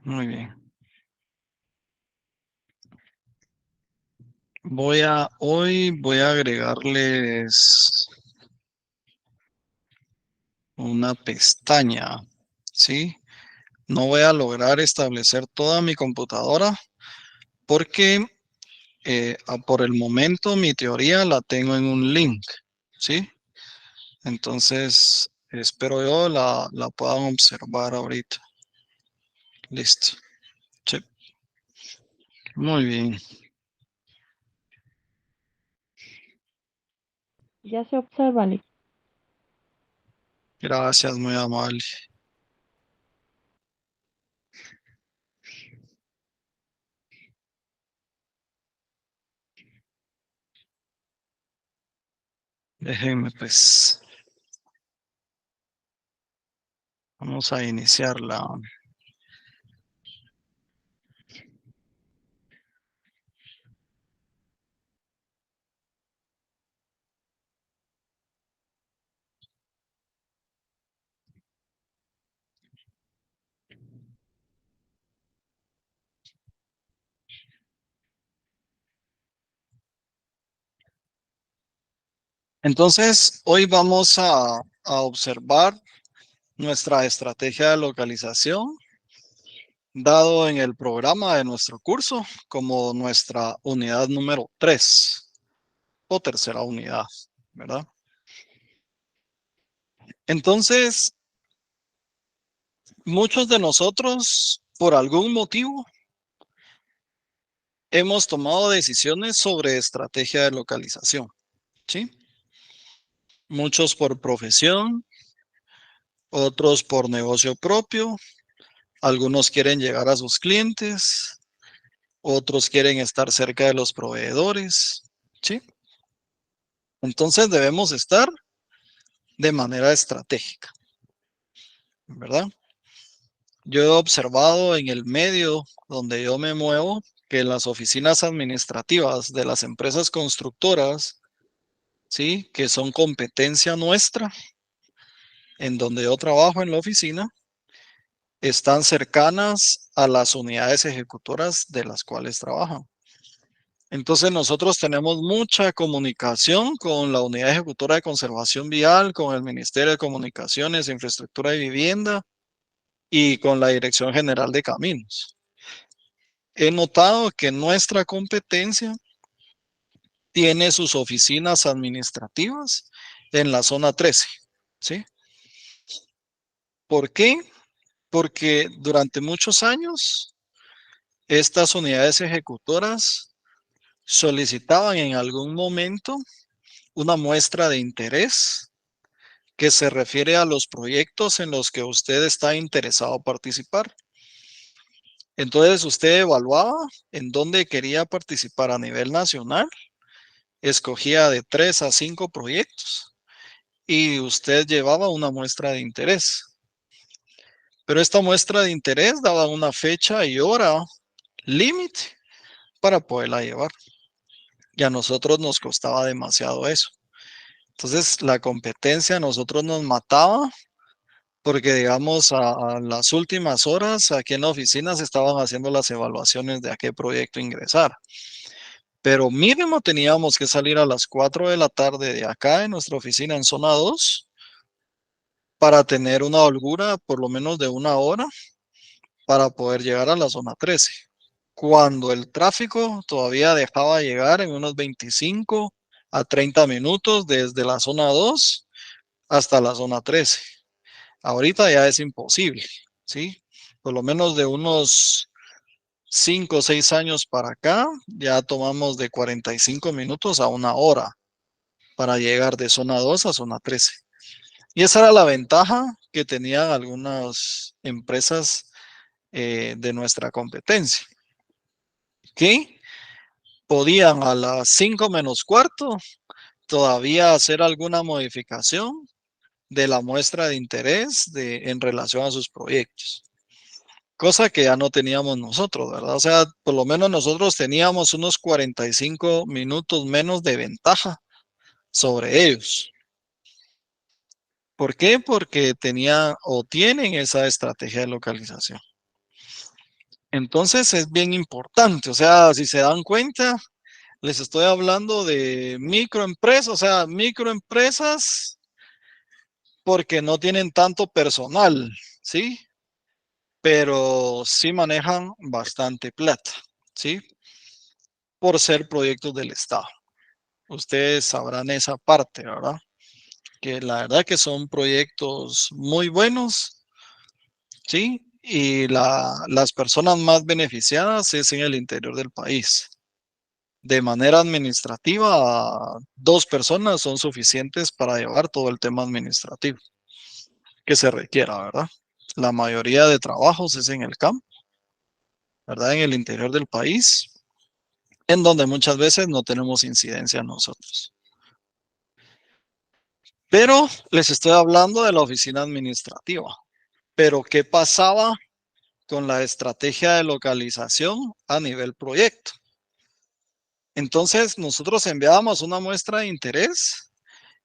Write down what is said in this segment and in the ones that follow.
Muy bien. Hoy voy a agregarles una pestaña, ¿sí? No voy a lograr establecer toda mi computadora porque por el momento mi teoría la tengo en un link, ¿sí? Entonces, espero yo la puedan observar ahorita. Listo. Sí. Muy bien. Ya se observa, Alex. Gracias, muy amable. Déjenme pues. Vamos a iniciarla. Entonces, hoy vamos a observar nuestra estrategia de localización, dado en el programa de nuestro curso como nuestra unidad número 3 o tercera unidad, ¿verdad? Entonces, muchos de nosotros, por algún motivo, hemos tomado decisiones sobre estrategia de localización, ¿sí? Muchos por profesión, otros por negocio propio, algunos quieren llegar a sus clientes, otros quieren estar cerca de los proveedores, ¿sí? Entonces debemos estar de manera estratégica, ¿verdad? Yo he observado en el medio donde yo me muevo que las oficinas administrativas de las empresas constructoras, ¿sí? Que son competencia nuestra, en donde yo trabajo en la oficina, están cercanas a las unidades ejecutoras de las cuales trabajan. Entonces nosotros tenemos mucha comunicación con la Unidad Ejecutora de Conservación Vial, con el Ministerio de Comunicaciones, Infraestructura y Vivienda y con la Dirección General de Caminos. He notado que nuestra competencia tiene sus oficinas administrativas en la zona 13, ¿sí? ¿Por qué? Porque durante muchos años estas unidades ejecutoras solicitaban en algún momento una muestra de interés que se refiere a los proyectos en los que usted está interesado participar. Entonces usted evaluaba en dónde quería participar a nivel nacional, escogía de 3 a 5 proyectos y usted llevaba una muestra de interés. Pero esta muestra de interés daba una fecha y hora límite para poderla llevar. Y a nosotros nos costaba demasiado eso. Entonces la competencia a nosotros nos mataba porque digamos a las últimas horas aquí en la oficina se estaban haciendo las evaluaciones de a qué proyecto ingresar. Pero mínimo teníamos que salir a las 4 de la tarde de acá en nuestra oficina en zona 2 para tener una holgura por lo menos de una hora para poder llegar a la zona 13. Cuando el tráfico todavía dejaba llegar en unos 25 a 30 minutos desde la zona 2 hasta la zona 13. Ahorita ya es imposible, ¿sí? Por lo menos de unos 5 o 6 años para acá, ya tomamos de 45 minutos a una hora para llegar de zona 2 a zona 13. Y esa era la ventaja que tenían algunas empresas de nuestra competencia, que podían a las 5 menos cuarto todavía hacer alguna modificación de la muestra de interés en relación a sus proyectos. Cosa que ya no teníamos nosotros, ¿verdad? O sea, por lo menos nosotros teníamos unos 45 minutos menos de ventaja sobre ellos. ¿Por qué? Porque tenían o tienen esa estrategia de localización. Entonces es bien importante, o sea, si se dan cuenta, les estoy hablando de microempresas, o sea, microempresas porque no tienen tanto personal, ¿sí? Pero sí manejan bastante plata, ¿sí? Por ser proyectos del Estado. Ustedes sabrán esa parte, ¿verdad? Que la verdad que son proyectos muy buenos, ¿sí? Y las personas más beneficiadas es en el interior del país. De manera administrativa, 2 personas son suficientes para llevar todo el tema administrativo que se requiera, ¿verdad? La mayoría de trabajos es en el campo, ¿verdad? En el interior del país, en donde muchas veces no tenemos incidencia nosotros. Pero les estoy hablando de la oficina administrativa. Pero ¿qué pasaba con la estrategia de localización a nivel proyecto? Entonces, nosotros enviábamos una muestra de interés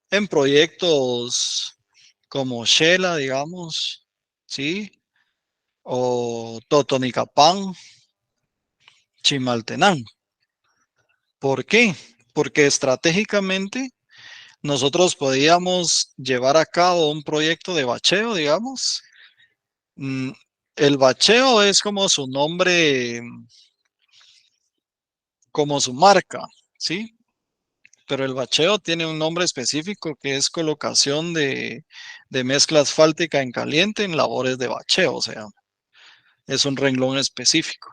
en proyectos como Shela, digamos, ¿sí? O Totonicapán, Chimaltenango. ¿Por qué? Porque estratégicamente nosotros podíamos llevar a cabo un proyecto de bacheo, digamos. Mm, El bacheo es como su nombre, como su marca, ¿sí? Pero el bacheo tiene un nombre específico que es colocación de mezcla asfáltica en caliente en labores de bacheo, o sea, es un renglón específico.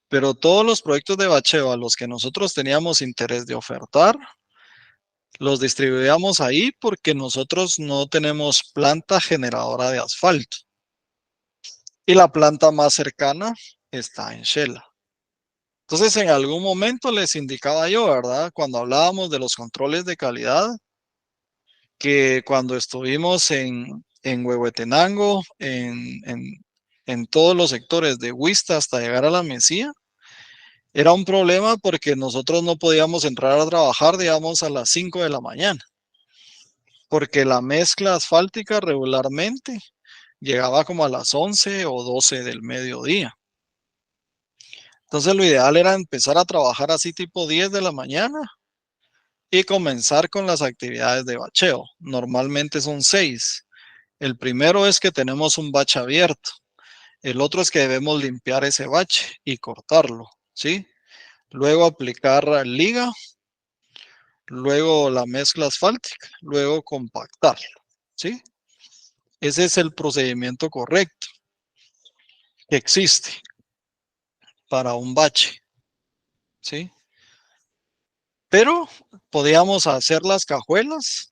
Pero todos los proyectos de bacheo a los que nosotros teníamos interés de ofertar, los distribuíamos ahí porque nosotros no tenemos planta generadora de asfalto. Y la planta más cercana está en Shela. Entonces, en algún momento les indicaba yo, ¿verdad? Cuando hablábamos de los controles de calidad, que cuando estuvimos en Huehuetenango, en todos los sectores de Huista hasta llegar a la Mesía, era un problema porque nosotros no podíamos entrar a trabajar, digamos, a las 5 de la mañana, porque la mezcla asfáltica regularmente llegaba como a las 11 o 12 del mediodía. Entonces lo ideal era empezar a trabajar así tipo 10 de la mañana y comenzar con las actividades de bacheo. Normalmente son 6. El primero es que tenemos un bache abierto. El otro es que debemos limpiar ese bache y cortarlo, ¿sí? Luego aplicar liga, luego la mezcla asfáltica, luego compactarlo, ¿sí? Ese es el procedimiento correcto que existe para un bache, ¿sí? Pero podíamos hacer las cajuelas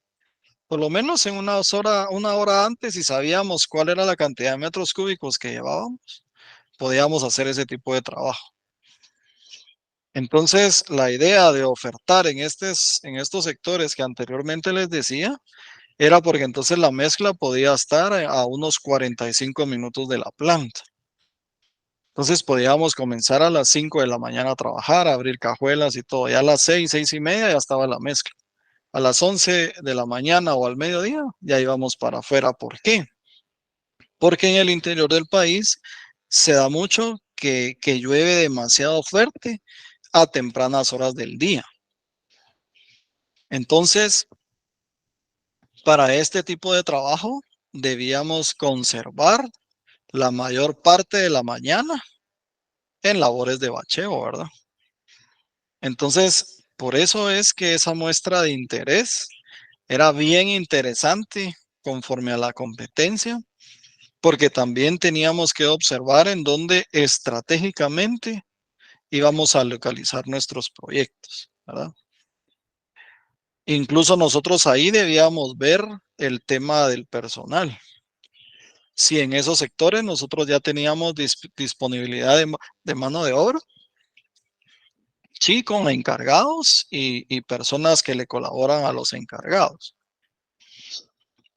por lo menos en una hora antes, si sabíamos cuál era la cantidad de metros cúbicos que llevábamos, podíamos hacer ese tipo de trabajo. Entonces, la idea de ofertar en estos sectores que anteriormente les decía, era porque entonces la mezcla podía estar a unos 45 minutos de la planta. Entonces podíamos comenzar a las 5 de la mañana a trabajar, a abrir cajuelas y todo. Ya a las 6, 6:30 ya estaba la mezcla. A las 11 de la mañana o al mediodía ya íbamos para afuera. ¿Por qué? Porque en el interior del país se da mucho que llueve demasiado fuerte a tempranas horas del día. Entonces, para este tipo de trabajo debíamos conservar la mayor parte de la mañana en labores de bacheo, ¿verdad? Entonces, por eso es que esa muestra de interés era bien interesante conforme a la competencia, porque también teníamos que observar en dónde estratégicamente íbamos a localizar nuestros proyectos, ¿verdad? Incluso nosotros ahí debíamos ver el tema del personal. Si en esos sectores nosotros ya teníamos disponibilidad de mano de obra, sí, con encargados y personas que le colaboran a los encargados.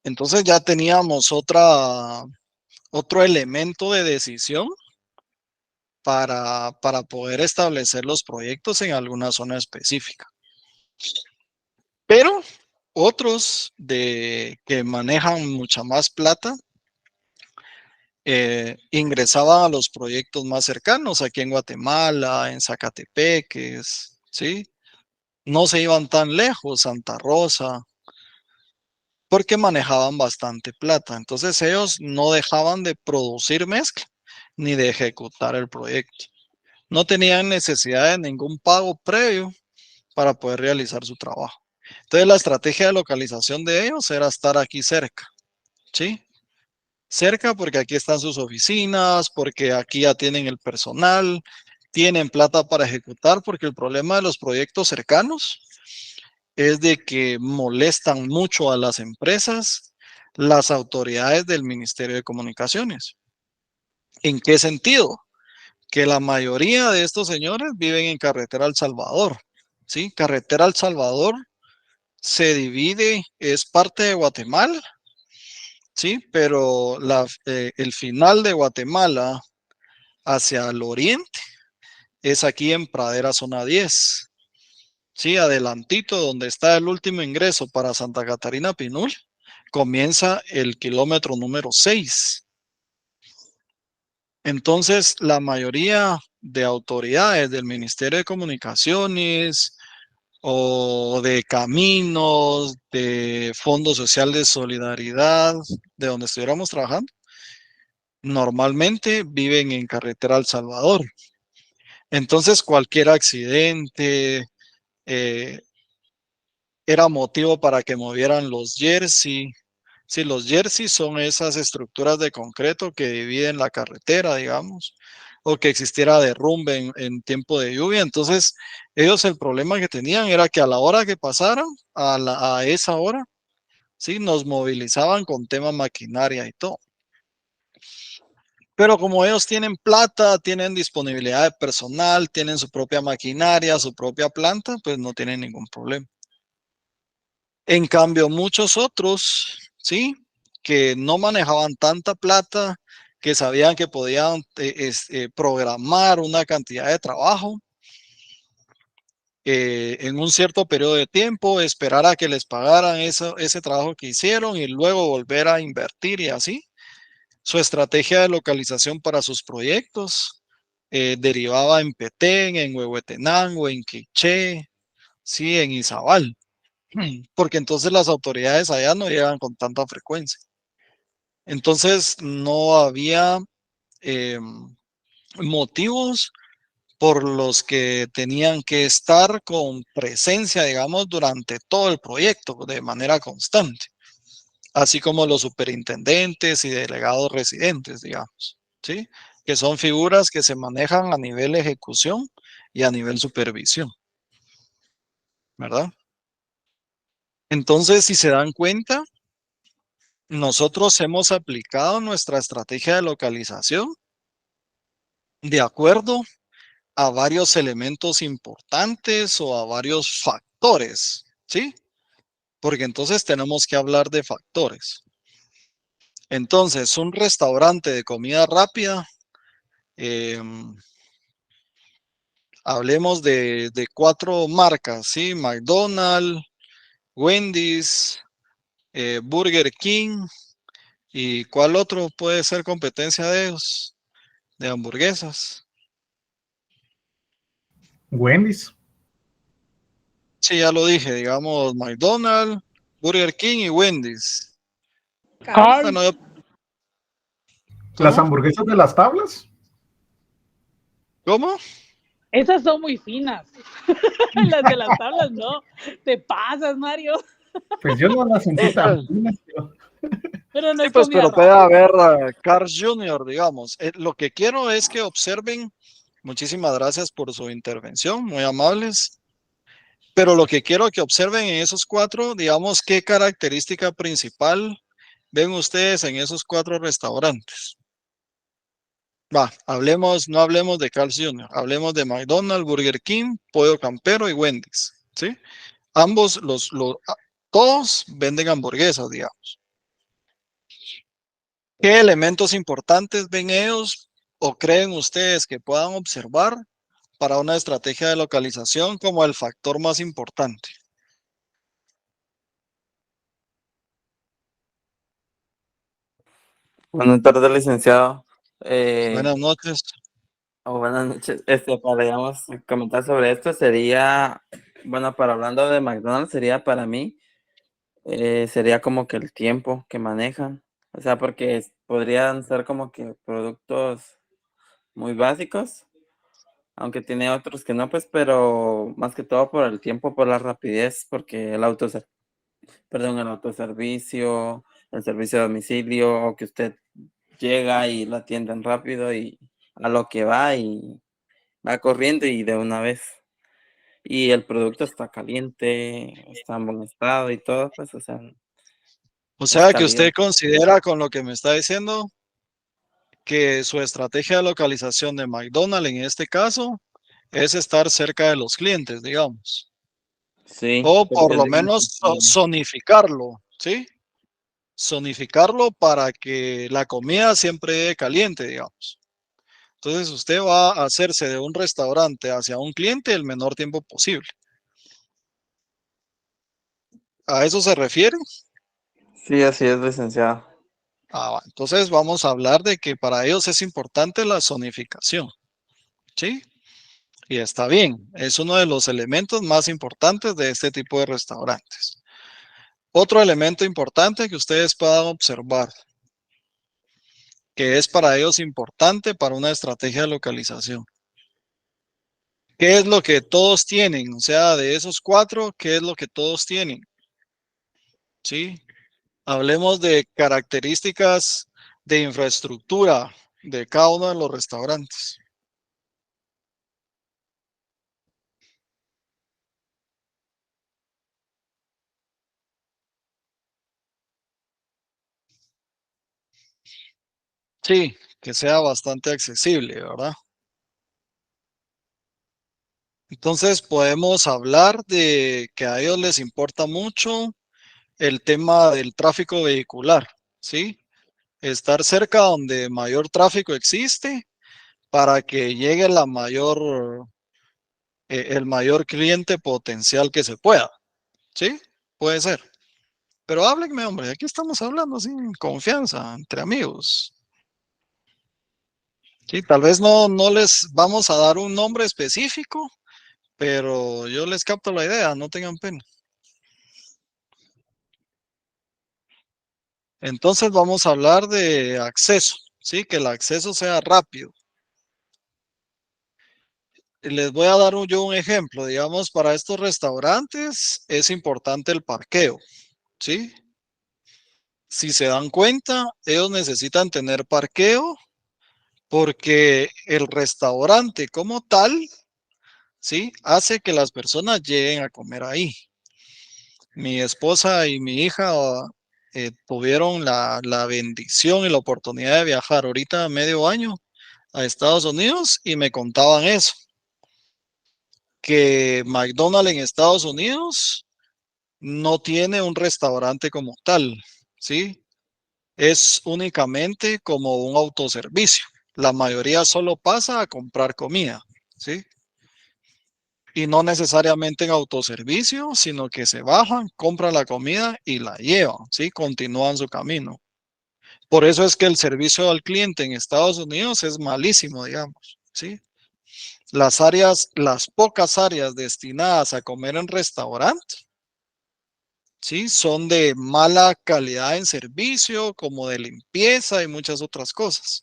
Entonces ya teníamos otro elemento de decisión para poder establecer los proyectos en alguna zona específica. Pero otros que manejan mucha más plata ingresaban a los proyectos más cercanos, aquí en Guatemala, en Zacatepeques, ¿sí? No se iban tan lejos, Santa Rosa, porque manejaban bastante plata. Entonces ellos no dejaban de producir mezcla ni de ejecutar el proyecto. No tenían necesidad de ningún pago previo para poder realizar su trabajo. Entonces la estrategia de localización de ellos era estar aquí cerca, ¿sí? Cerca porque aquí están sus oficinas, porque aquí ya tienen el personal, tienen plata para ejecutar, porque el problema de los proyectos cercanos es de que molestan mucho a las empresas, las autoridades del Ministerio de Comunicaciones. ¿En qué sentido? Que la mayoría de estos señores viven en Carretera El Salvador, ¿sí? Carretera El Salvador se divide, es parte de Guatemala, ¿sí? Pero el final de Guatemala hacia el oriente es aquí en Pradera Zona 10. Sí, adelantito donde está el último ingreso para Santa Catarina Pinul, comienza el kilómetro número 6. Entonces, la mayoría de autoridades del Ministerio de Comunicaciones o de Caminos, de Fondo Social de Solidaridad, de donde estuviéramos trabajando, normalmente viven en Carretera El Salvador. Entonces, cualquier accidente eh, era motivo para que movieran los jersey. Sí, los jersey son esas estructuras de concreto que dividen la carretera, digamos, o que existiera derrumbe en tiempo de lluvia. Entonces, ellos el problema que tenían era que a la hora que pasaran, a esa hora, sí, nos movilizaban con tema maquinaria y todo. Pero como ellos tienen plata, tienen disponibilidad de personal, tienen su propia maquinaria, su propia planta, pues no tienen ningún problema. En cambio, muchos otros, ¿sí? Que no manejaban tanta plata, que sabían que podían programar una cantidad de trabajo en un cierto periodo de tiempo, esperar a que les pagaran ese trabajo que hicieron y luego volver a invertir y así. Su estrategia de localización para sus proyectos derivaba en Petén, en Huehuetenango, en Quiché, sí, en Izabal, porque entonces las autoridades allá no llegan con tanta frecuencia. Entonces no había eh, motivos por los que tenían que estar con presencia, digamos, durante todo el proyecto de manera constante, así como los superintendentes y delegados residentes, digamos, ¿sí? Que son figuras que se manejan a nivel ejecución y a nivel supervisión, ¿verdad? Entonces, si se dan cuenta, nosotros hemos aplicado nuestra estrategia de localización de acuerdo a varios elementos importantes o a varios factores, ¿sí? Porque entonces tenemos que hablar de factores. Entonces, un restaurante de comida rápida, hablemos de 4 marcas, ¿sí? McDonald's, Wendy's, Burger King, ¿y cuál otro puede ser competencia de ellos? De hamburguesas. Wendy's. Sí, ya lo dije, digamos McDonald's, Burger King y Wendy's. Carl, Bueno, Las ¿cómo? hamburguesas de las tablas. ¿Cómo? esas son muy finas. Las de las tablas no. Te pasas, Mario. Pues yo no las sentí tan finas, Pero no Sí, es pues, comida pero puede rápida. haber Cars Junior, digamos. Lo que quiero es que observen, muchísimas gracias por su intervención, muy amables, pero lo que quiero que observen en esos 4, digamos, qué característica principal ven ustedes en esos 4 restaurantes. Va, hablemos, no hablemos de Carl's Jr., hablemos de McDonald's, Burger King, Pollo Campero y Wendy's, ¿sí? Ambos, todos venden hamburguesas, digamos. ¿Qué elementos importantes ven ellos o creen ustedes que puedan observar para una estrategia de localización como el factor más importante? Buenas tardes, licenciado. Buenas noches. Buenas noches. Para, digamos, comentar sobre esto sería, bueno, para hablando de McDonald's, sería para mí, sería como que el tiempo que manejan. O sea, porque podrían ser como que productos muy básicos, aunque tiene otros que no, pues, pero más que todo por el tiempo, por la rapidez, porque el autoservicio, el servicio a domicilio, o que usted llega y lo atienden rápido y a lo que va y va corriendo y de una vez. Y el producto está caliente, está en buen estado y todo, pues, o sea, O es sea que calidad. usted considera con lo que me está diciendo que su estrategia de localización de McDonald's en este caso es estar cerca de los clientes, digamos, Sí, o por porque lo digamos, menos zonificarlo, ¿sí? Zonificarlo para que la comida siempre llegue caliente, digamos. Entonces usted va a hacerse de un restaurante hacia un cliente el menor tiempo posible. ¿A eso se refiere? sí, así es, licenciado. Entonces vamos a hablar de que para ellos es importante la zonificación, ¿sí? Y está bien, es uno de los elementos más importantes de este tipo de restaurantes. Otro elemento importante que ustedes puedan observar, que es para ellos importante para una estrategia de localización. ¿Qué es lo que todos tienen? O sea, de esos cuatro, ¿qué es lo que todos tienen? ¿Sí? Hablemos de características de infraestructura de cada uno de los restaurantes. Sí, que sea bastante accesible, ¿verdad? Entonces podemos hablar de que a ellos les importa mucho el tema del tráfico vehicular, ¿sí? Estar cerca donde mayor tráfico existe para que llegue el mayor cliente potencial que se pueda, ¿sí? Puede ser. Pero háblenme, hombre, aquí estamos hablando sin confianza, entre amigos. Sí, tal vez no les vamos a dar un nombre específico, pero yo les capto la idea, no tengan pena. Entonces vamos a hablar de acceso, ¿sí? Que el acceso sea rápido. Y les voy a dar yo un ejemplo, digamos, para estos restaurantes es importante el parqueo, ¿sí? Si se dan cuenta, ellos necesitan tener parqueo porque el restaurante como tal, ¿sí? Hace que las personas lleguen a comer ahí. Mi esposa y mi hija tuvieron la bendición y la oportunidad de viajar ahorita medio año a Estados Unidos y me contaban eso, que McDonald's en Estados Unidos no tiene un restaurante como tal, ¿sí? Es únicamente como un autoservicio. La mayoría solo pasa a comprar comida, ¿sí? Y no necesariamente en autoservicio, sino que se bajan, compran la comida y la llevan, ¿sí? Continúan su camino. Por eso es que el servicio al cliente en Estados Unidos es malísimo, digamos, ¿sí? Las pocas áreas destinadas a comer en restaurante, ¿sí? Son de mala calidad en servicio, como de limpieza y muchas otras cosas.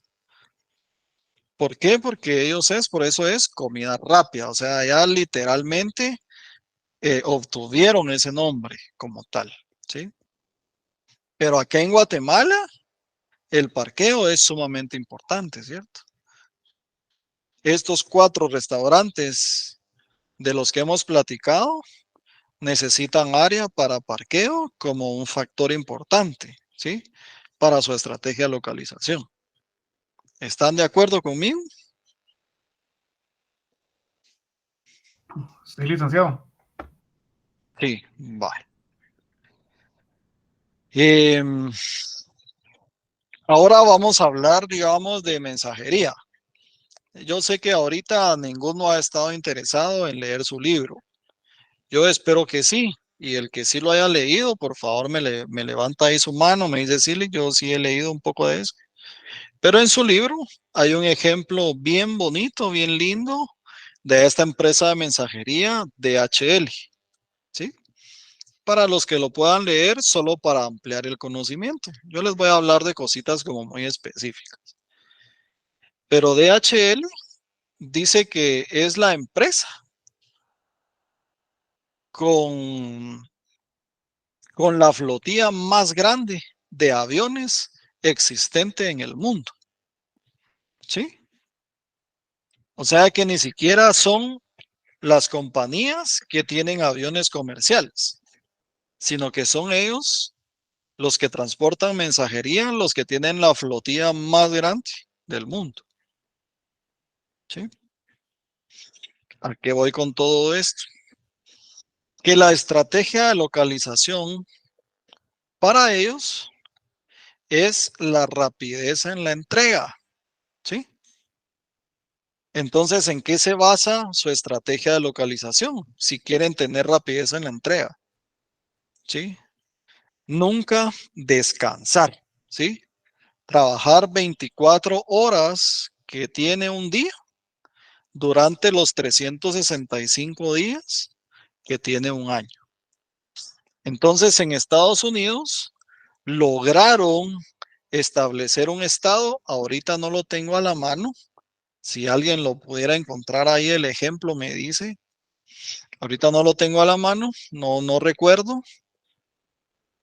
¿Por qué? Porque por eso es comida rápida, o sea, ya literalmente obtuvieron ese nombre como tal, ¿sí? Pero acá en Guatemala, el parqueo es sumamente importante, ¿cierto? Estos cuatro restaurantes de los que hemos platicado necesitan área para parqueo como un factor importante, ¿sí? Para su estrategia de localización. ¿Están de acuerdo conmigo? Sí, licenciado. Sí, vale. Em, Ahora vamos a hablar, digamos, de mensajería. Yo sé que ahorita ninguno ha estado interesado en leer su libro. Yo espero que sí. Y el que sí lo haya leído, por favor, me levanta ahí su mano, me dice, sí, yo sí he leído un poco de eso. Pero en su libro hay un ejemplo bien bonito, bien lindo de esta empresa de mensajería DHL, ¿sí? Para los que lo puedan leer, solo para ampliar el conocimiento. Yo les voy a hablar de cositas como muy específicas. Pero DHL dice que es la empresa con, con la flotilla más grande de aviones existente en el mundo, ¿sí? O sea que ni siquiera son las compañías que tienen aviones comerciales, sino que son ellos los que transportan mensajería, los que tienen la flotilla más grande del mundo, ¿sí? ¿A qué voy con todo esto? Que la estrategia de localización para ellos es la rapidez en la entrega, ¿sí? Entonces, ¿en qué se basa su estrategia de localización? Si quieren tener rapidez en la entrega, ¿sí? Nunca descansar, ¿sí? Trabajar 24 horas que tiene un día durante los 365 días que tiene un año. Entonces, en Estados Unidos lograron establecer un estado, ahorita no lo tengo a la mano, si alguien lo pudiera encontrar ahí el ejemplo me dice, ahorita no lo tengo a la mano, no recuerdo,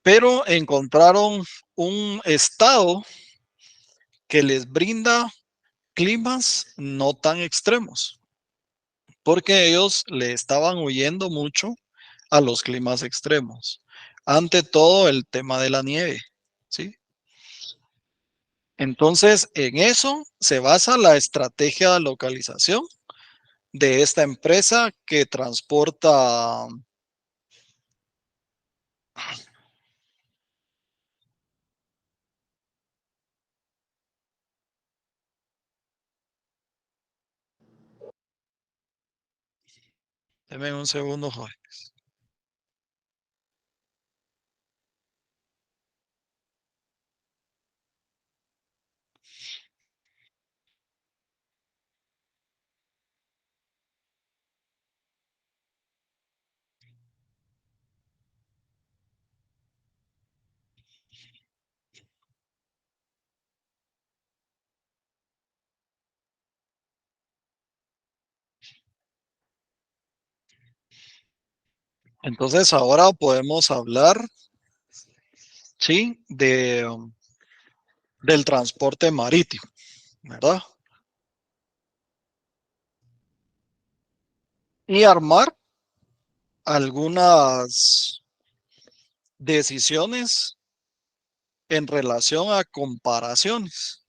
pero encontraron un estado que les brinda climas no tan extremos, porque ellos le estaban huyendo mucho a los climas extremos. Ante todo el tema de la nieve, ¿sí? Entonces, en eso se basa la estrategia de localización de esta empresa que transporta. Deme un segundo, joven. Entonces, ahora podemos hablar, ¿sí? Del transporte marítimo, ¿verdad? Y armar algunas decisiones en relación a comparaciones,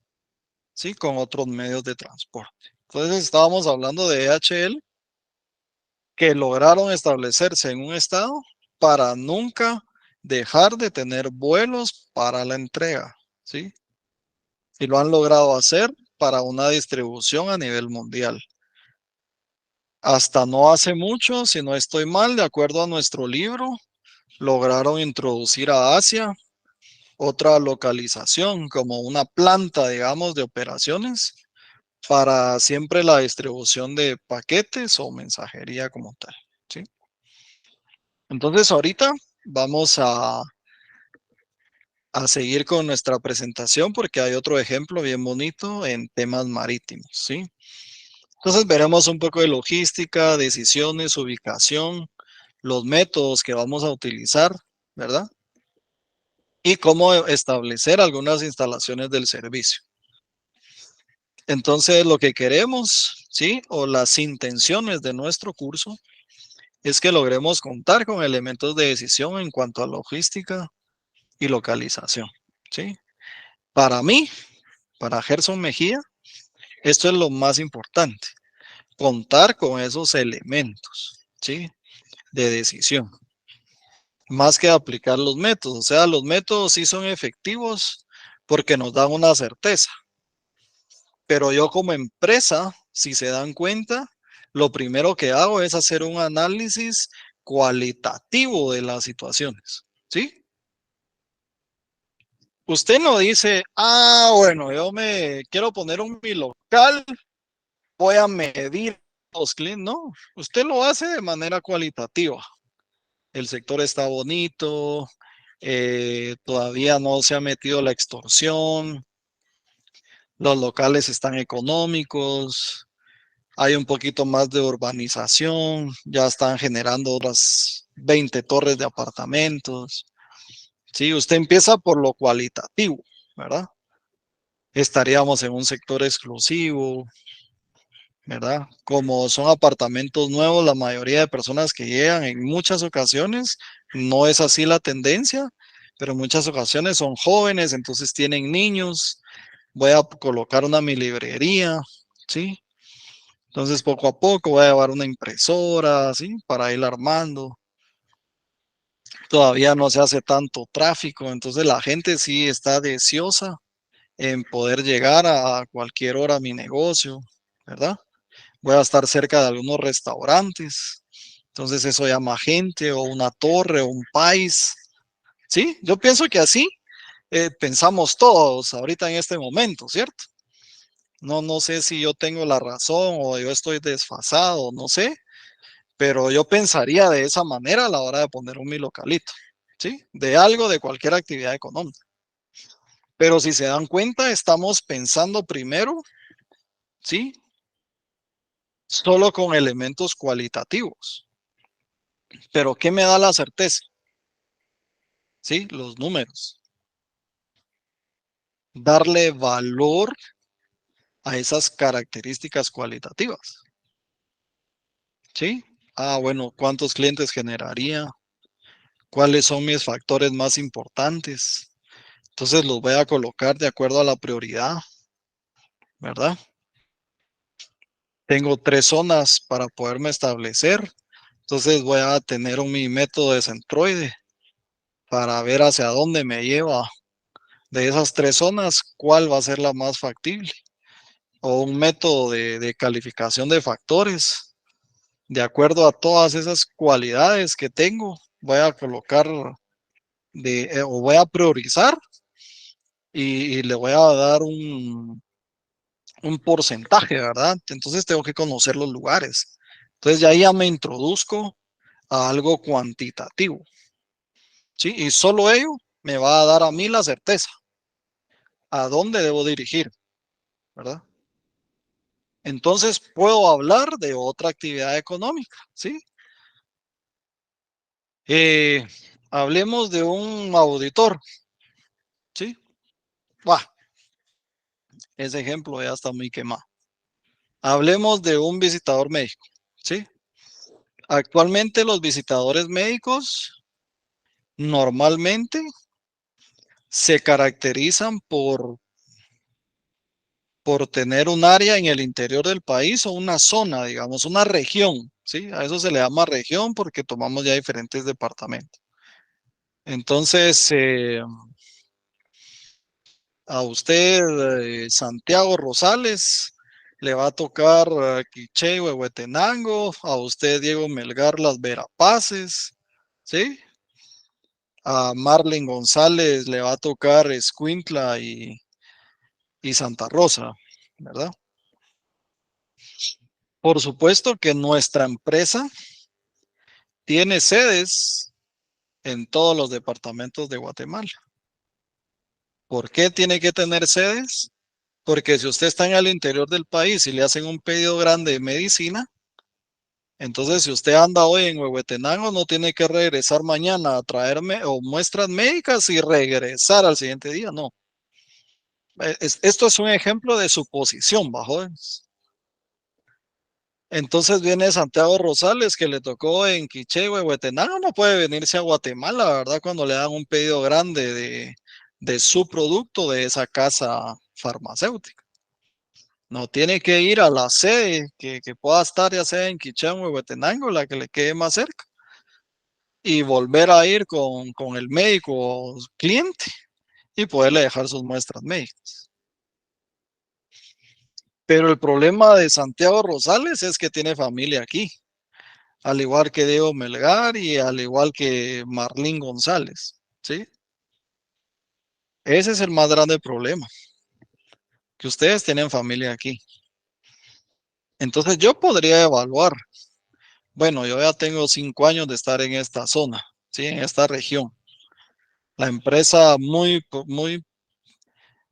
¿sí? Con otros medios de transporte. Entonces, estábamos hablando de DHL, que lograron establecerse en un estado para nunca dejar de tener vuelos para la entrega, ¿sí? Y lo han logrado hacer para una distribución a nivel mundial. Hasta no hace mucho, si no estoy mal, de acuerdo a nuestro libro, lograron introducir a Asia otra localización como una planta, digamos, de operaciones para siempre la distribución de paquetes o mensajería como tal, ¿sí? Entonces ahorita vamos a seguir con nuestra presentación porque hay otro ejemplo bien bonito en temas marítimos, ¿sí? Entonces veremos un poco de logística, decisiones, ubicación, los métodos que vamos a utilizar, ¿verdad? Y cómo establecer algunas instalaciones del servicio. Entonces lo que queremos, ¿sí? O las intenciones de nuestro curso es que logremos contar con elementos de decisión en cuanto a logística y localización, ¿sí? Para mí, para Gerson Mejía, esto es lo más importante, contar con esos elementos, ¿sí? De decisión, más que aplicar los métodos. O sea, los métodos sí son efectivos porque nos dan una certeza, pero yo como empresa, si se dan cuenta, lo primero que hago es hacer un análisis cualitativo de las situaciones, ¿sí? Usted no dice, bueno, yo me quiero poner mi local, voy a medir los clientes. No, usted lo hace de manera cualitativa. El sector está bonito, todavía no se ha metido la extorsión, los locales están económicos, hay un poquito más de urbanización, ya están generando otras 20 torres de apartamentos. Sí, usted empieza por lo cualitativo, ¿verdad? Estaríamos en un sector exclusivo, ¿verdad? Como son apartamentos nuevos, la mayoría de personas que llegan en muchas ocasiones, no es así la tendencia, pero en muchas ocasiones son jóvenes, entonces tienen niños. Voy a colocar mi librería, ¿sí? Entonces poco a poco voy a llevar una impresora, ¿sí? Para ir armando. Todavía no se hace tanto tráfico, entonces la gente sí está deseosa en poder llegar a cualquier hora a mi negocio, ¿verdad? Voy a estar cerca de algunos restaurantes, entonces eso llama gente, o una torre, o un país, ¿sí? Yo pienso que así pensamos todos ahorita en este momento, ¿cierto? No, no sé si yo tengo la razón o yo estoy desfasado, no sé, pero yo pensaría de esa manera a la hora de poner mi localito, ¿sí? De algo, de cualquier actividad económica. Pero si se dan cuenta, estamos pensando primero, ¿sí? Solo con elementos cualitativos. Pero ¿qué me da la certeza? ¿Sí? Los números. Darle valor a esas características cualitativas. ¿Sí? Bueno, ¿cuántos clientes generaría? ¿Cuáles son mis factores más importantes? Entonces los voy a colocar de acuerdo a la prioridad, ¿verdad? Tengo 3 zonas para poderme establecer. Entonces voy a tener mi método de centroide para ver hacia dónde me lleva de esas 3 zonas, cuál va a ser la más factible. O un método de calificación de factores. De acuerdo a todas esas cualidades que tengo, voy a colocar o voy a priorizar y le voy a dar un porcentaje, ¿verdad? Entonces tengo que conocer los lugares. Entonces ya me introduzco a algo cuantitativo, ¿sí? Y solo ello me va a dar a mí la certeza a dónde debo dirigir, ¿verdad? Entonces puedo hablar de otra actividad económica, ¿sí? Eh, Hablemos de un auditor, ¿sí? Bah, ese ejemplo ya está muy quemado. Hablemos de un visitador médico, ¿sí? Actualmente los visitadores médicos normalmente se caracterizan por tener un área en el interior del país o una zona, digamos, una región, ¿sí? A eso se le llama región porque tomamos ya diferentes departamentos. Entonces, a usted, Santiago Rosales, le va a tocar Quiché, Huehuetenango, a usted, Diego Melgar, Las Verapaces, ¿sí? A Marlene González le va a tocar Escuintla y Santa Rosa, ¿verdad? Por supuesto que nuestra empresa tiene sedes en todos los departamentos de Guatemala. ¿Por qué tiene que tener sedes? Porque si usted está en el interior del país y le hacen un pedido grande de medicina, entonces si usted anda hoy en Huehuetenango, no tiene que regresar mañana a traerme o muestras médicas y regresar al siguiente día, no. Esto es un ejemplo de suposición, bajo. Entonces viene Santiago Rosales, que le tocó en Quiché, Huehuetenango, no puede venirse a Guatemala, ¿verdad? Cuando le dan un pedido grande de su producto de esa casa farmacéutica. No tiene que ir a la sede que pueda estar ya sea en Quiché o Huehuetenango, la que le quede más cerca, y volver a ir con el médico cliente y poderle dejar sus muestras médicas. Pero el problema de Santiago Rosales es que tiene familia aquí, al igual que Diego Melgar y al igual que Marlene González, ¿sí? Ese es el más grande problema, que ustedes tienen familia aquí. Entonces yo podría evaluar, bueno, yo ya tengo 5 años de estar en esta zona, ¿sí? En esta región. La empresa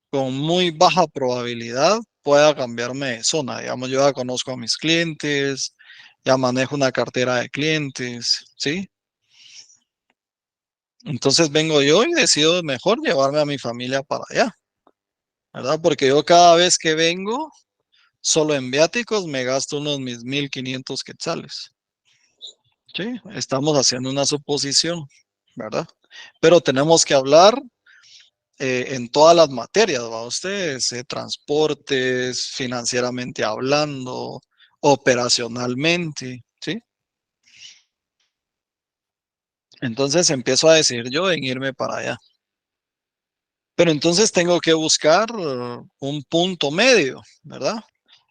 con muy baja probabilidad pueda cambiarme de zona. Digamos, yo ya conozco a mis clientes, ya manejo una cartera de clientes, ¿sí? Entonces vengo yo y decido mejor llevarme a mi familia para allá, ¿verdad? Porque yo cada vez que vengo, solo en viáticos me gasto unos mis 1,500 quetzales. Sí, estamos haciendo una suposición, ¿verdad? Pero tenemos que hablar en todas las materias, ¿va? Ustedes, transportes, financieramente hablando, operacionalmente, ¿sí? Entonces empiezo a decir yo en irme para allá. Pero entonces tengo que buscar un punto medio, ¿verdad?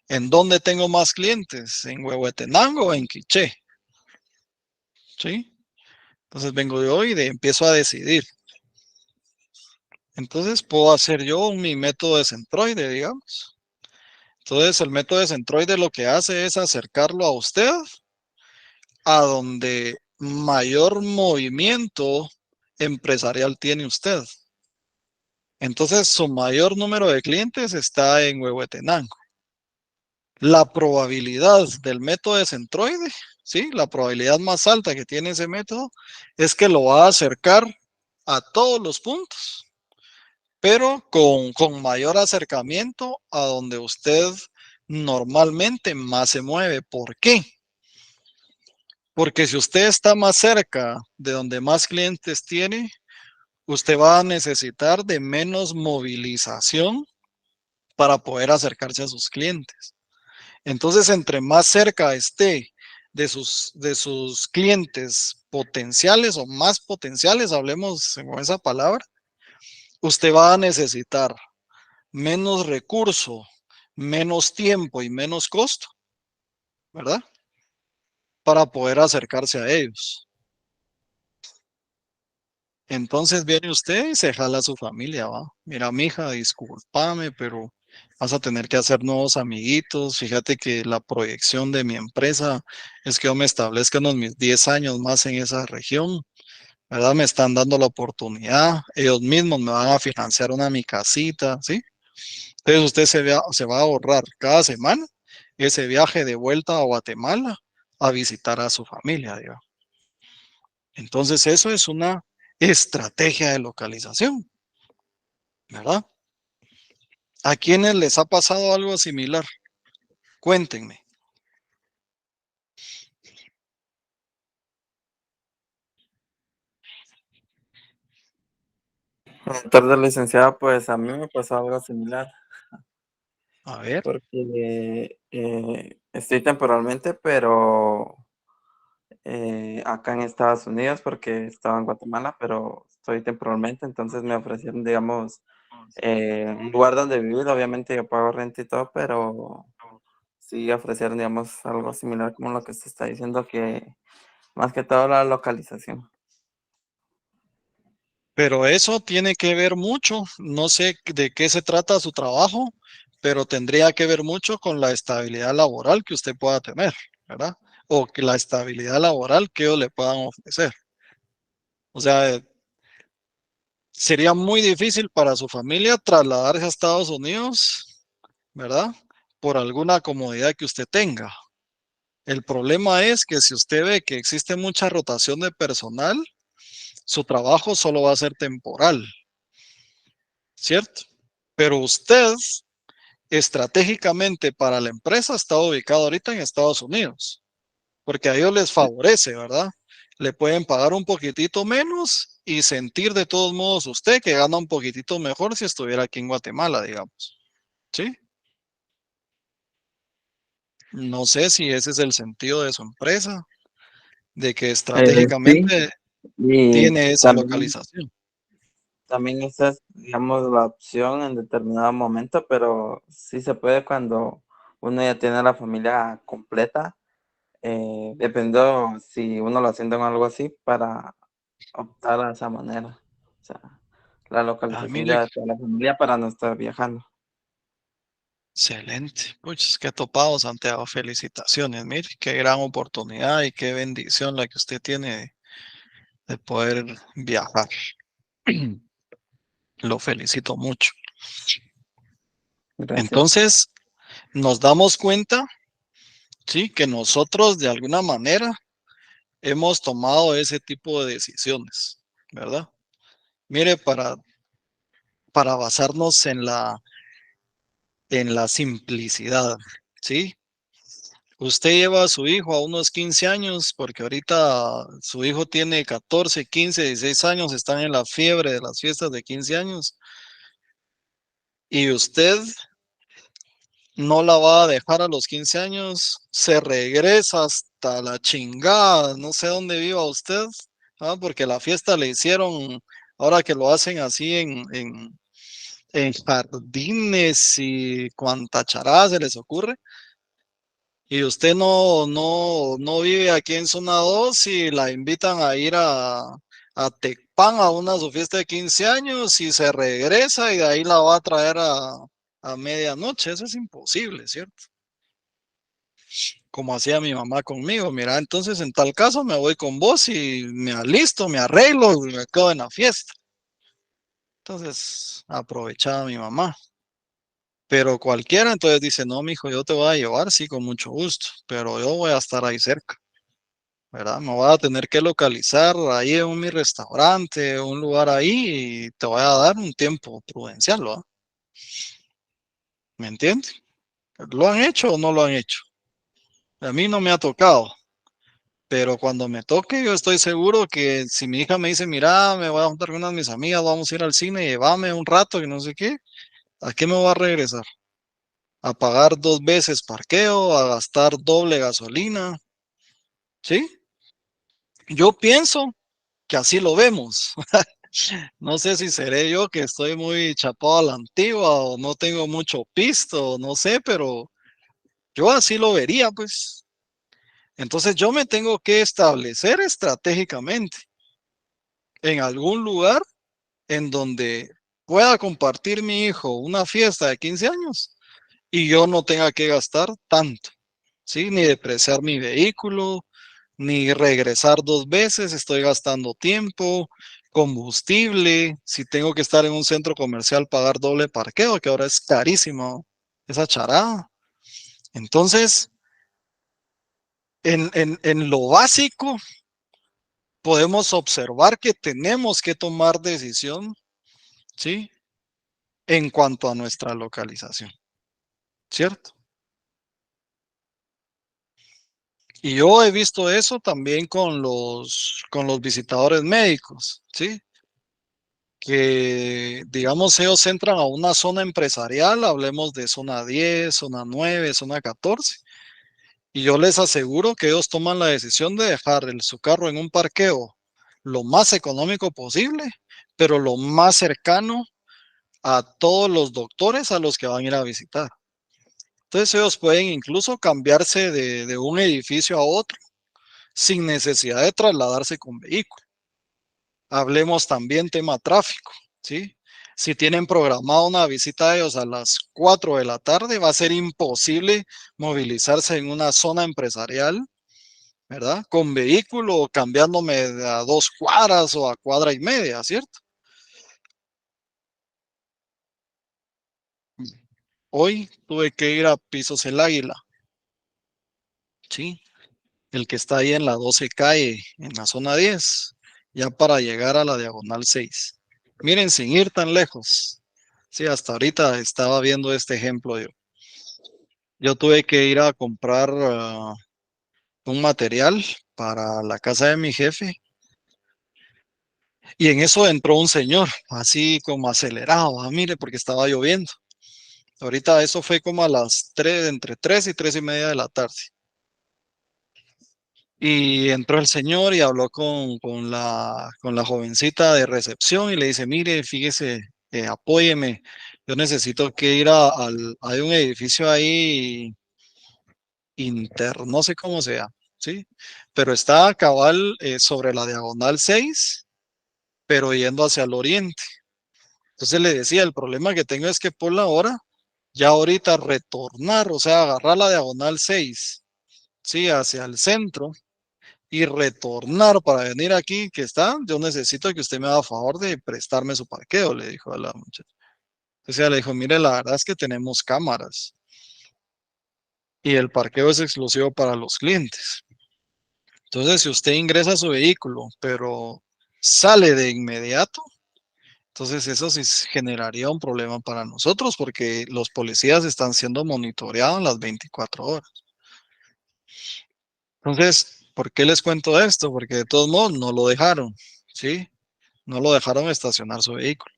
¿En dónde tengo más clientes? ¿En Huehuetenango o en Quiché? ¿Sí? Entonces vengo yo y empiezo a decidir. Entonces puedo hacer yo mi método de centroide, digamos. Entonces el método de centroide lo que hace es acercarlo a usted a donde mayor movimiento empresarial tiene usted. Entonces su mayor número de clientes está en Huehuetenango. La probabilidad del método de centroide, ¿sí? La probabilidad más alta que tiene ese método es que lo va a acercar a todos los puntos, pero con mayor acercamiento a donde usted normalmente más se mueve. ¿Por qué? Porque si usted está más cerca de donde más clientes tiene, usted va a necesitar de menos movilización para poder acercarse a sus clientes. Entonces, entre más cerca esté de sus clientes potenciales o más potenciales, hablemos con esa palabra, usted va a necesitar menos recurso, menos tiempo y menos costo, ¿verdad? Para poder acercarse a ellos. Entonces viene usted y se jala a su familia, ¿va? Mira, mija, discúlpame, pero vas a tener que hacer nuevos amiguitos. Fíjate que la proyección de mi empresa es que yo me establezca unos mis 10 años más en esa región, ¿verdad? Me están dando la oportunidad. Ellos mismos me van a financiar una mi casita, ¿sí? Entonces usted se va a ahorrar cada semana ese viaje de vuelta a Guatemala a visitar a su familia, digamos. Entonces eso es una estrategia de localización, ¿verdad? ¿A quiénes les ha pasado algo similar? Cuéntenme. Doctor de licenciado, pues a mí me pasó algo similar, A ver, porque estoy temporalmente, pero acá en Estados Unidos, porque estaba en Guatemala, pero estoy temporalmente, entonces me ofrecieron, digamos, un lugar donde vivir. Obviamente yo pago renta y todo, pero sí ofrecieron, digamos, algo similar como lo que usted está diciendo, que más que todo la localización. pero eso tiene que ver mucho, no sé de qué se trata su trabajo, pero tendría que ver mucho con la estabilidad laboral que usted pueda tener, ¿verdad? O que la estabilidad laboral que ellos le puedan ofrecer. O sea, sería muy difícil para su familia trasladarse a Estados Unidos, ¿verdad? Por alguna comodidad que usted tenga. El problema es que si usted ve que existe mucha rotación de personal, su trabajo solo va a ser temporal, ¿cierto? Pero usted estratégicamente para la empresa está ubicado ahorita en Estados Unidos, porque a ellos les favorece, ¿verdad? Le pueden pagar un poquitito menos y sentir de todos modos usted que gana un poquitito mejor si estuviera aquí en Guatemala, digamos. ¿Sí? No sé si ese es el sentido de su empresa, de que Sí, estratégicamente y tiene esa localización. también esa es, digamos, la opción en determinado momento, pero sí se puede cuando uno ya tiene la familia completa, dependiendo si uno lo siente en algo así, para optar a esa manera. O sea, la Ah, localización mire, de toda la familia para no estar viajando. excelente. Puchas, qué topado, Santiago. Felicitaciones. Mire, qué gran oportunidad y qué bendición la que usted tiene de poder viajar. Lo felicito mucho. Gracias. Entonces, nos damos cuenta, sí, que nosotros de alguna manera hemos tomado ese tipo de decisiones, ¿verdad? Mire, para basarnos en la simplicidad, ¿sí? Usted lleva a su hijo a unos 15 años, porque ahorita su hijo tiene 14, 15, 16 años, están en la fiebre de las fiestas de 15 años, y usted no la va a dejar a los 15 años, se regresa hasta la chingada, no sé dónde viva usted, porque la fiesta le hicieron, ahora que lo hacen así en jardines y cuanta charada se les ocurre. Y usted no vive aquí en zona 2 y la invitan a ir a Tecpan a una su fiesta de 15 años y se regresa y de ahí la va a traer a medianoche. Eso es imposible, ¿cierto? Como hacía mi mamá conmigo. Mira, entonces en tal caso me voy con vos y me alisto, me arreglo y me quedo en la fiesta. Entonces aprovechaba mi mamá. Pero cualquiera entonces dice, no, mijo, yo te voy a llevar, sí, con mucho gusto, pero yo voy a estar ahí cerca. ¿Verdad? Me voy a tener que localizar ahí en mi restaurante, un lugar ahí, y te voy a dar un tiempo prudencial, ¿va? ¿Me entiendes? ¿Lo han hecho o no lo han hecho? A mí no me ha tocado, pero cuando me toque, yo estoy seguro que si mi hija me dice, mira, me voy a juntar con unas de mis amigas, vamos a ir al cine, llévame un rato y no sé qué, ¿a qué me voy a regresar? ¿A pagar 2 veces parqueo, a gastar doble gasolina? ¿Sí? Yo pienso que así lo vemos. No sé si seré yo que estoy muy chapado a la antigua o no tengo mucho pisto, no sé, pero yo así lo vería, pues. Entonces yo me tengo que establecer estratégicamente en algún lugar en donde pueda compartir mi hijo una fiesta de 15 años y yo no tenga que gastar tanto, ¿sí? Ni depreciar mi vehículo, ni regresar 2 veces, estoy gastando tiempo, combustible, si tengo que estar en un centro comercial, pagar doble parqueo, que ahora es carísimo esa charada. Entonces, en lo básico, podemos observar que tenemos que tomar decisión, ¿sí? En cuanto a nuestra localización, ¿cierto? Y yo he visto eso también con los visitadores médicos, ¿sí? Que, digamos, ellos entran a una zona empresarial, hablemos de zona 10, zona 9, zona 14, y yo les aseguro que ellos toman la decisión de dejar su carro en un parqueo lo más económico posible, pero lo más cercano a todos los doctores a los que van a ir a visitar. Entonces ellos pueden incluso cambiarse de un edificio a otro sin necesidad de trasladarse con vehículo. Hablemos también tema tráfico, ¿sí? Si tienen programada una visita a ellos a las 4 de la tarde, va a ser imposible movilizarse en una zona empresarial, ¿verdad? Con vehículo, cambiándome a 2 cuadras o a cuadra y media, ¿cierto? Hoy tuve que ir a Pisos El Águila, ¿sí? El que está ahí en la 12 calle, en la zona 10, ya para llegar a la diagonal 6. Miren, sin ir tan lejos. Sí, hasta ahorita estaba viendo este ejemplo yo. Yo tuve que ir a comprar un material para la casa de mi jefe y en eso entró un señor, así como acelerado, mire, porque estaba lloviendo. Ahorita eso fue como a las 3, entre 3 y 3 y media de la tarde. Y entró el señor y habló con la jovencita de recepción y le dice, mire, fíjese, apóyeme, yo necesito que ir hay un edificio ahí no sé cómo sea, ¿sí? Pero está a cabal sobre la diagonal 6, pero yendo hacia el oriente. Entonces le decía, el problema que tengo es que por la hora, ya ahorita retornar, o sea, agarrar la diagonal 6, sí, hacia el centro y retornar para venir aquí que está, yo necesito que usted me haga favor de prestarme su parqueo, le dijo a la muchacha. Entonces ella le dijo, mire, la verdad es que tenemos cámaras y el parqueo es exclusivo para los clientes. Entonces, si usted ingresa a su vehículo, pero sale de inmediato, entonces eso sí generaría un problema para nosotros porque los policías están siendo monitoreados las 24 horas. Entonces, ¿por qué les cuento esto? Porque de todos modos no lo dejaron, ¿sí? No lo dejaron estacionar su vehículo.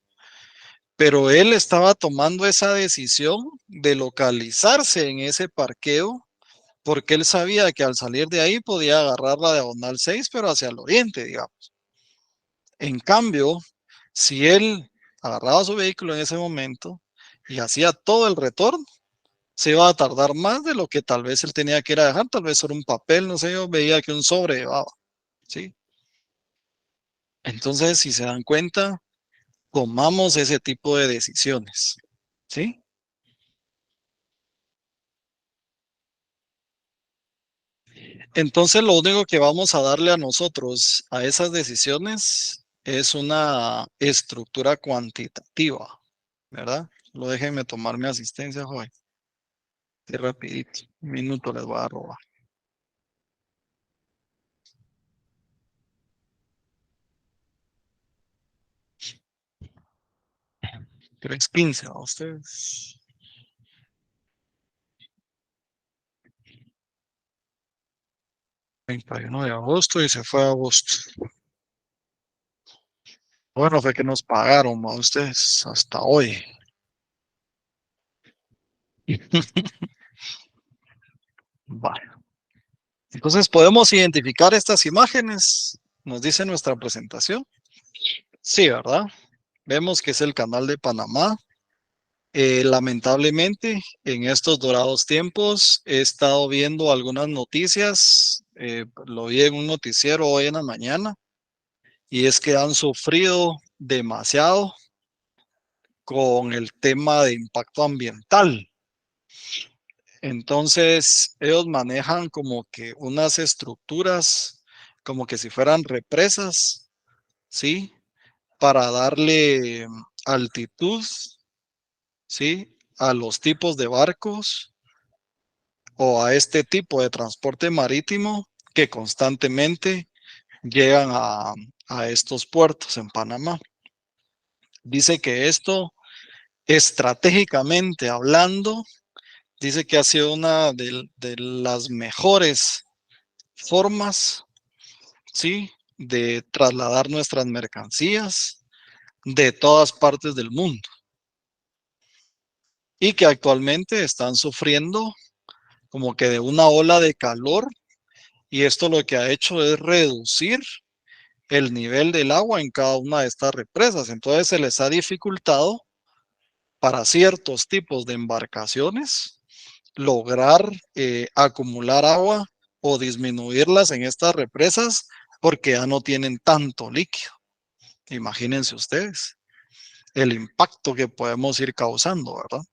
Pero él estaba tomando esa decisión de localizarse en ese parqueo porque él sabía que al salir de ahí podía agarrar la diagonal 6, pero hacia el oriente, digamos. En cambio, si él agarraba su vehículo en ese momento y hacía todo el retorno, se iba a tardar más de lo que tal vez él tenía que ir a dejar, tal vez era un papel, no sé, yo veía que un sobre llevaba, ¿sí? Entonces, si se dan cuenta, tomamos ese tipo de decisiones, ¿sí? Entonces, lo único que vamos a darle a nosotros a esas decisiones es una estructura cuantitativa, ¿verdad? Lo déjenme tomar mi asistencia, joven. Sí, rapidito, un minuto les voy a robar. Creo que es 15 a ustedes. ...31 de agosto y se fue a agosto. Bueno, fue que nos pagaron a ustedes hasta hoy. Vale. Entonces podemos identificar estas imágenes, nos dice nuestra presentación. Sí, ¿verdad? Vemos que es el canal de Panamá. Lamentablemente, en estos dorados tiempos he estado viendo algunas noticias, lo vi en un noticiero hoy en la mañana, y es que han sufrido demasiado con el tema de impacto ambiental. Entonces, ellos manejan como que unas estructuras, como que si fueran represas, ¿sí? Para darle altitud, ¿sí? A los tipos de barcos o a este tipo de transporte marítimo que constantemente llegan a estos puertos en Panamá. Dice que esto, estratégicamente hablando, dice que ha sido una de las mejores formas, ¿sí? De trasladar nuestras mercancías de todas partes del mundo. Y que actualmente están sufriendo como que de una ola de calor, y esto lo que ha hecho es reducir el nivel del agua en cada una de estas represas. Entonces se les ha dificultado para ciertos tipos de embarcaciones lograr acumular agua o disminuirlas en estas represas porque ya no tienen tanto líquido. Imagínense ustedes el impacto que podemos ir causando, ¿verdad?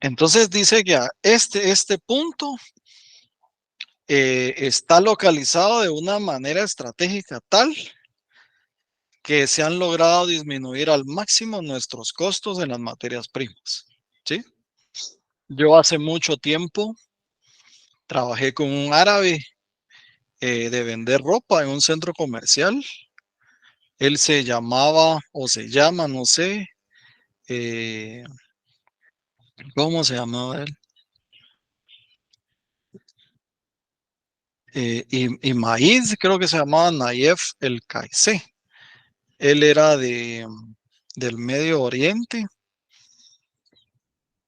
Entonces dice que este punto está localizado de una manera estratégica tal que se han logrado disminuir al máximo nuestros costos en las materias primas, ¿sí? Yo hace mucho tiempo trabajé con un árabe de vender ropa en un centro comercial. Él se llamaba o se llama, no sé, eh, ¿cómo se llamaba él? Y Maíz, creo que se llamaba Nayef El Kaisé. Él era del Medio Oriente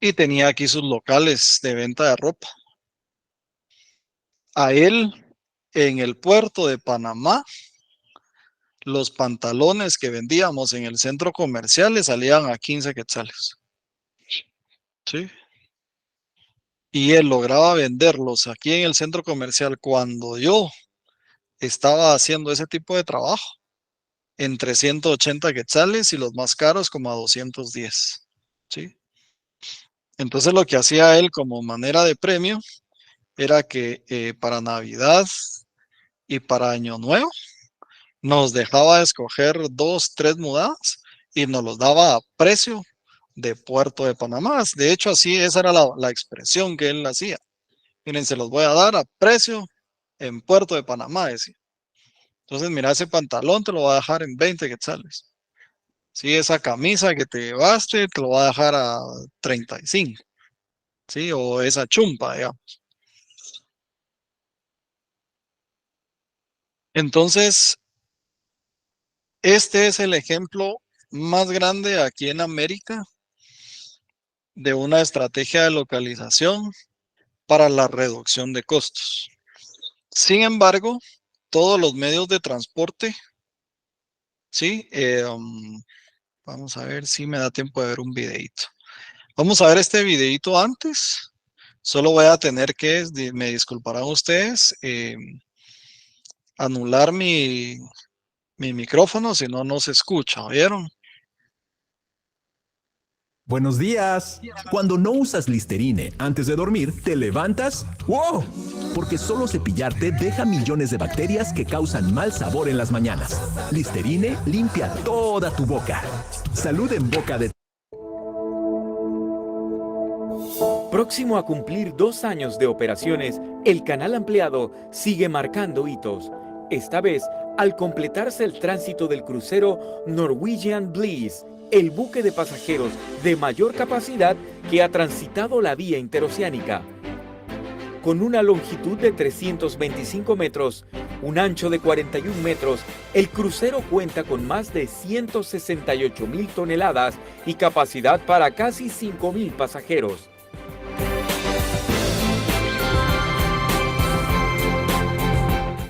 y tenía aquí sus locales de venta de ropa. A él, en el puerto de Panamá, los pantalones que vendíamos en el centro comercial le salían a 15 quetzales. ¿Sí? Y él lograba venderlos aquí en el centro comercial cuando yo estaba haciendo ese tipo de trabajo entre 180 quetzales y los más caros como a 210, ¿sí? Entonces lo que hacía él como manera de premio era que para Navidad y para Año Nuevo nos dejaba escoger 2, 3 mudadas y nos los daba a precio de Puerto de Panamá. De hecho, así esa era la expresión que él hacía. Miren, se los voy a dar a precio en Puerto de Panamá, decía. Entonces, mira, ese pantalón te lo va a dejar en 20 quetzales. Sí, esa camisa que te llevaste te lo va a dejar a 35. Sí, o esa chumpa, digamos. Entonces, este es el ejemplo más grande aquí en América de una estrategia de localización para la reducción de costos. Sin embargo, todos los medios de transporte, ¿sí? Vamos a ver si me da tiempo de ver un videito. Vamos a ver este videito antes. Solo voy a tener que, me disculparán ustedes, anular mi micrófono, si no, no se escucha, ¿vieron? Buenos días. Cuando no usas Listerine antes de dormir, ¿te levantas? ¡Wow! Porque solo cepillarte deja millones de bacterias que causan mal sabor en las mañanas. Listerine limpia toda tu boca. Salud en boca de... Próximo a cumplir 2 años de operaciones, el canal ampliado sigue marcando hitos. Esta vez, al completarse el tránsito del crucero Norwegian Bliss, el buque de pasajeros de mayor capacidad que ha transitado la vía interoceánica. Con una longitud de 325 metros, un ancho de 41 metros, el crucero cuenta con más de 168,000 toneladas y capacidad para casi 5,000 pasajeros.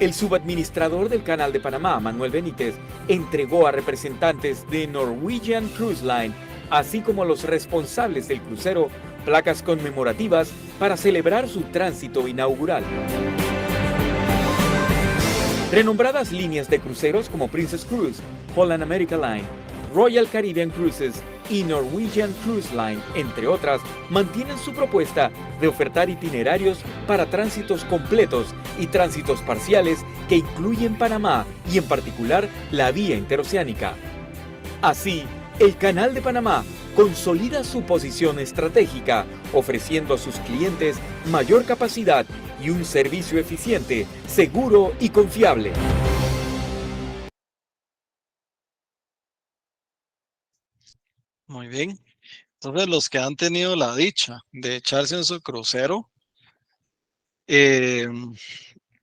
El subadministrador del Canal de Panamá, Manuel Benítez, entregó a representantes de Norwegian Cruise Line, así como a los responsables del crucero, placas conmemorativas para celebrar su tránsito inaugural. Renombradas líneas de cruceros como Princess Cruise, Holland America Line, Royal Caribbean Cruises y Norwegian Cruise Line, entre otras, mantienen su propuesta de ofertar itinerarios para tránsitos completos y tránsitos parciales que incluyen Panamá y en particular la vía interoceánica. Así, el Canal de Panamá consolida su posición estratégica, ofreciendo a sus clientes mayor capacidad y un servicio eficiente, seguro y confiable. Muy bien. Entonces, los que han tenido la dicha de echarse en su crucero,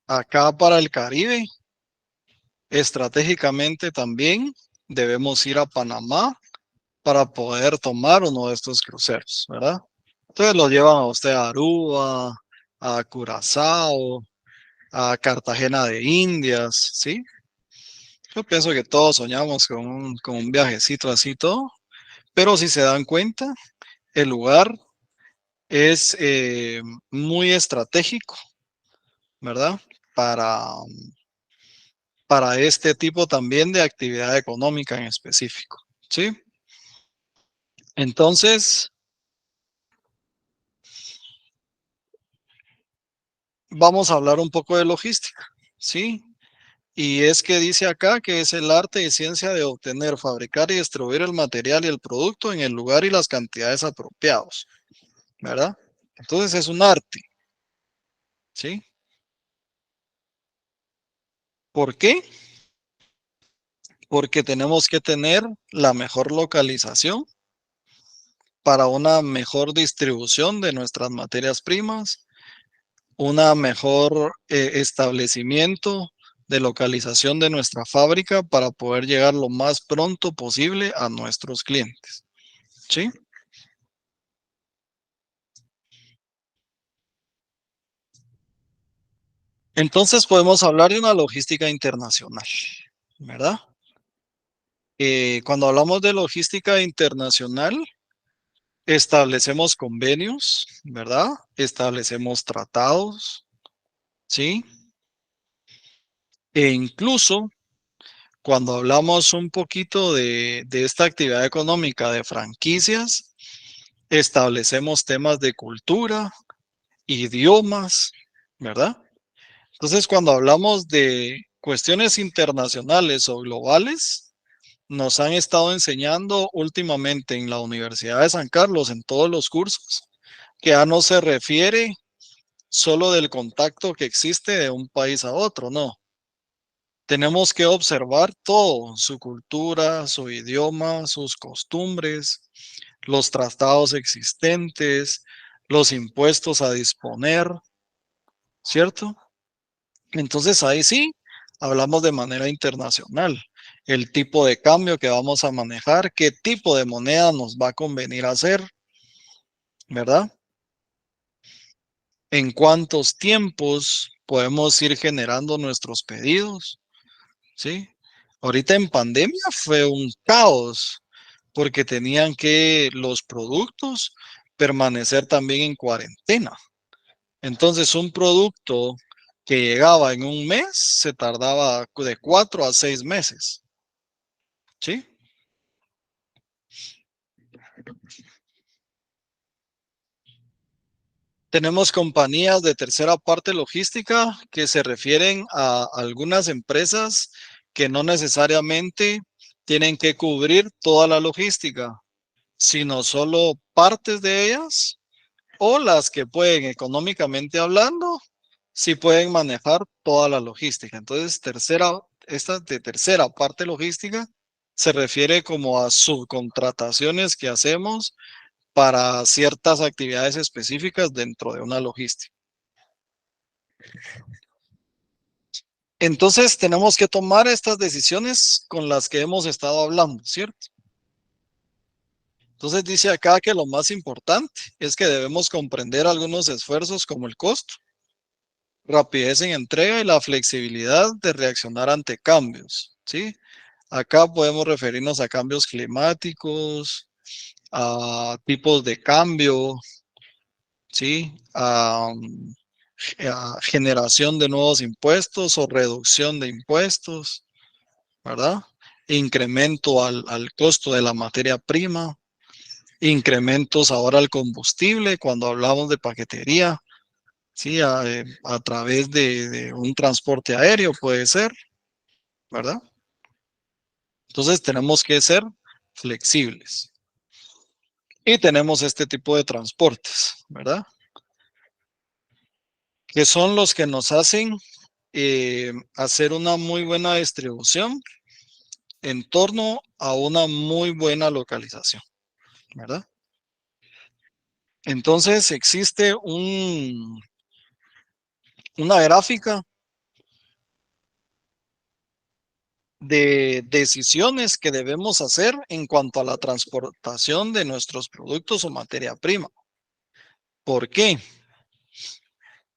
acá para el Caribe, estratégicamente también debemos ir a Panamá para poder tomar uno de estos cruceros, ¿verdad? Entonces lo llevan a usted a Aruba, a Curazao, a Cartagena de Indias, ¿sí? Yo pienso que todos soñamos con un viajecito así todo, pero si se dan cuenta, el lugar es muy estratégico, ¿verdad? Para este tipo también de actividad económica en específico, ¿sí? Entonces, vamos a hablar un poco de logística, ¿sí? Y es que dice acá que es el arte y ciencia de obtener, fabricar y distribuir el material y el producto en el lugar y las cantidades apropiados, ¿verdad? Entonces es un arte, ¿sí? ¿Por qué? Porque tenemos que tener la mejor localización para una mejor distribución de nuestras materias primas, una mejor establecimiento de localización de nuestra fábrica para poder llegar lo más pronto posible a nuestros clientes. ¿Sí? Entonces podemos hablar de una logística internacional, ¿verdad? Cuando hablamos de logística internacional, establecemos convenios, ¿verdad? Establecemos tratados, ¿sí? E incluso Cuando hablamos un poquito de esta actividad económica de franquicias, establecemos temas de cultura, idiomas, ¿verdad? Entonces, cuando hablamos de cuestiones internacionales o globales, nos han estado enseñando últimamente en la Universidad de San Carlos, en todos los cursos, que ya no se refiere solo del contacto que existe de un país a otro, no. Tenemos que observar todo, su cultura, su idioma, sus costumbres, los tratados existentes, los impuestos a disponer, ¿cierto? Entonces ahí sí, hablamos de manera internacional, el tipo de cambio que vamos a manejar, qué tipo de moneda nos va a convenir hacer, ¿verdad? En cuántos tiempos podemos ir generando nuestros pedidos, ¿sí? Ahorita en pandemia fue un caos porque tenían que los productos permanecer también en cuarentena. Entonces, un producto que llegaba en un mes se tardaba de 4 a 6 meses. ¿Sí? Tenemos compañías de tercera parte logística que se refieren a algunas empresas que no necesariamente tienen que cubrir toda la logística, sino solo partes de ellas o las que pueden económicamente hablando, sí pueden manejar toda la logística. Entonces, esta de tercera parte logística se refiere como a subcontrataciones que hacemos para ciertas actividades específicas dentro de una logística. Entonces, tenemos que tomar estas decisiones con las que hemos estado hablando, ¿cierto? Entonces dice acá que lo más importante es que debemos comprender algunos esfuerzos como el costo, rapidez en entrega y la flexibilidad de reaccionar ante cambios, ¿sí? Acá podemos referirnos a cambios climáticos, a tipos de cambio, ¿sí? A generación de nuevos impuestos o reducción de impuestos, ¿verdad? Incremento al costo de la materia prima, incrementos ahora al combustible cuando hablamos de paquetería, ¿sí? A través de un transporte aéreo puede ser, ¿verdad? Entonces tenemos que ser flexibles. Y tenemos este tipo de transportes, ¿verdad? Que son los que nos hacen hacer una muy buena distribución en torno a una muy buena localización, ¿verdad? Entonces existe una gráfica de decisiones que debemos hacer en cuanto a la transportación de nuestros productos o materia prima. ¿Por qué?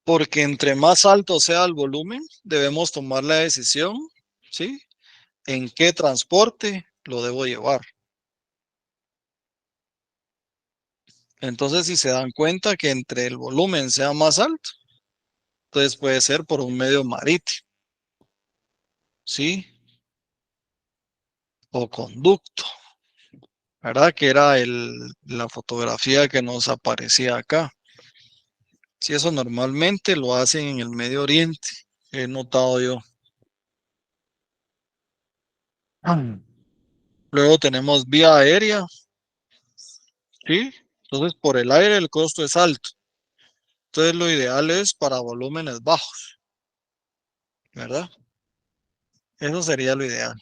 Porque entre más alto sea el volumen, debemos tomar la decisión, ¿sí? En qué transporte lo debo llevar. Entonces, si se dan cuenta que entre el volumen sea más alto, entonces puede ser por un medio marítimo, ¿sí? O conducto, ¿verdad? Que era la fotografía que nos aparecía acá. Si eso normalmente lo hacen en el Medio Oriente, he notado yo. Luego tenemos vía aérea, ¿sí? Entonces, por el aire el costo es alto. Entonces, lo ideal es para volúmenes bajos, ¿verdad? Eso sería lo ideal.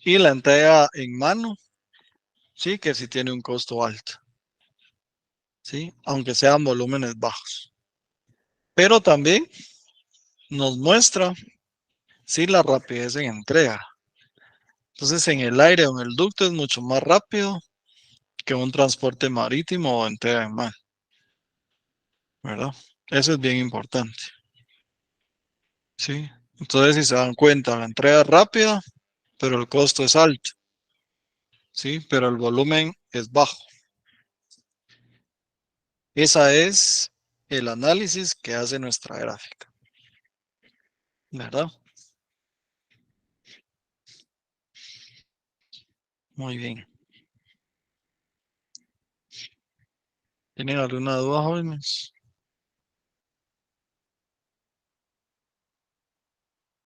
Y la entrega en mano, sí, que sí tiene un costo alto, sí, aunque sean volúmenes bajos. Pero también nos muestra, sí, la rapidez en entrega. Entonces, en el aire o en el ducto es mucho más rápido que un transporte marítimo o entrega en mar, ¿verdad? Eso es bien importante, ¿sí? Entonces, si se dan cuenta, la entrega es rápida, pero el costo es alto, ¿sí? Pero el volumen es bajo. Esa es el análisis que hace nuestra gráfica. ¿verdad? Muy bien. ¿Tienen alguna duda, jóvenes?